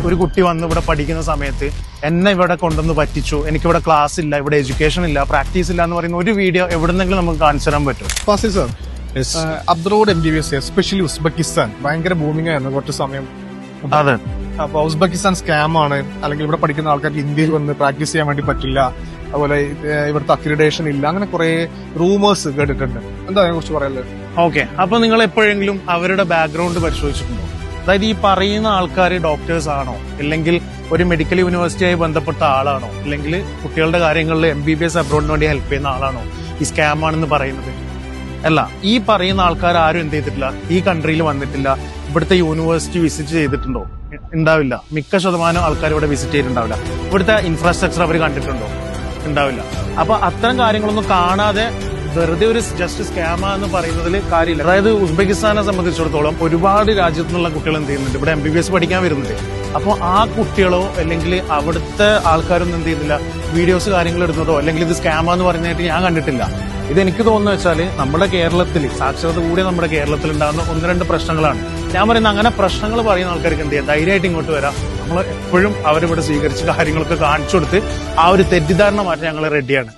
ഒരു കുട്ടി വന്ന് ഇവിടെ പഠിക്കുന്ന സമയത്ത് എന്നെ ഇവിടെ കൊണ്ടുവന്ന് പറ്റിച്ചു, എനിക്കിവിടെ ക്ലാസ് ഇല്ല, ഇവിടെ എഡ്യൂക്കേഷൻ ഇല്ല, പ്രാക്ടീസ് ഇല്ല എന്ന് പറയുന്ന ഒരു വീഡിയോ എവിടെന്നെങ്കിലും നമുക്ക് കാണിച്ചു തരാൻ പറ്റും? Fazil sir, abroad MBBS especially Uzbekistan ഭയങ്കര ബൂമിംഗ് ആയിരുന്നു കുറച്ച് സമയം. അതെ. അപ്പൊ ഉസ്ബെക്കിസ്ഥാൻ സ്കാം ആണ്, അല്ലെങ്കിൽ ഇവിടെ പഠിക്കുന്ന ആൾക്കാർക്ക് ഇന്ത്യയിൽ വന്ന് പ്രാക്ടീസ് ചെയ്യാൻ വേണ്ടി പറ്റില്ല, അതുപോലെ ഇവിടുത്തെ അക്രിഡേഷൻ ഇല്ല, അങ്ങനെ കുറെ റൂമേഴ്സ് കേട്ടിട്ടുണ്ട്. എന്താ അതിനെ കുറിച്ച് പറയാനുള്ളത്? ഓക്കെ, അപ്പൊ നിങ്ങൾ എപ്പോഴെങ്കിലും അവരുടെ ബാക്ക്ഗ്രൗണ്ട് പരിശോധിച്ചിട്ടുണ്ടോ? അതായത് ഈ പറയുന്ന ആൾക്കാർ ഡോക്ടേഴ്സ് ആണോ, അല്ലെങ്കിൽ ഒരു മെഡിക്കൽ യൂണിവേഴ്സിറ്റിയായി ബന്ധപ്പെട്ട ആളാണോ, അല്ലെങ്കിൽ കുട്ടികളുടെ കാര്യങ്ങളിൽ MBBS അബ്രോഡിന് വേണ്ടി ഹെൽപ്പ് ചെയ്യുന്ന ആളാണോ ഈ സ്കാം ആണെന്ന് പറയുന്നത്? അല്ല, ഈ പറയുന്ന ആൾക്കാർ ആരും എന്ത് ചെയ്തിട്ടില്ല, ഈ കൺട്രിയിൽ വന്നിട്ടില്ല, ഇവിടുത്തെ യൂണിവേഴ്സിറ്റി വിസിറ്റ് ചെയ്തിട്ടുണ്ടോ? ഉണ്ടാവില്ല. മിക്ക ശതമാനം ആൾക്കാർ ഇവിടെ വിസിറ്റ് ചെയ്തിട്ടുണ്ടാവില്ല. ഇവിടുത്തെ ഇൻഫ്രാസ്ട്രക്ചർ അവർ കണ്ടിട്ടുണ്ടോ? ഉണ്ടാവില്ല. അപ്പൊ അത്തരം കാര്യങ്ങളൊന്നും കാണാതെ വെറുതെ ഒരു ജസ്റ്റ് സ്കാമ എന്ന് പറയുന്നതിൽ കാര്യമില്ല. അതായത് ഉസ്ബെക്കിസ്ഥാനെ സംബന്ധിച്ചിടത്തോളം ഒരുപാട് രാജ്യത്തു നിന്നുള്ള കുട്ടികൾ എന്ത് ചെയ്യുന്നുണ്ട്, ഇവിടെ MBBS പഠിക്കാൻ വരുന്നുണ്ട്. അപ്പോൾ ആ കുട്ടികളോ അല്ലെങ്കിൽ അവിടുത്തെ ആൾക്കാരൊന്നും എന്ത് ചെയ്യുന്നില്ല, വീഡിയോസ് കാര്യങ്ങൾ ഇടുന്നതോ അല്ലെങ്കിൽ ഇത് സ്കാമ എന്ന് പറയുന്നതായിട്ട് ഞാൻ കണ്ടിട്ടില്ല. ഇതെനിക്ക് തോന്നുന്നു വെച്ചാൽ നമ്മുടെ കേരളത്തിൽ, സാക്ഷരത കൂടി നമ്മുടെ കേരളത്തിൽ ഉണ്ടാകുന്ന 1-2 പ്രശ്നങ്ങളാണ്. ഞാൻ പറയുന്നത് അങ്ങനെ പ്രശ്നങ്ങൾ പറയുന്ന ആൾക്കാർക്ക് എന്ത് ചെയ്യാം, ധൈര്യമായിട്ട് ഇങ്ങോട്ട് വരാം. നമ്മൾ എപ്പോഴും അവരിവിടെ സ്വീകരിച്ച് കാര്യങ്ങളൊക്കെ കാണിച്ചു കൊടുത്ത് ആ ഒരു തെറ്റിദ്ധാരണ മാറ്റാൻ ഞങ്ങൾ റെഡിയാണ്.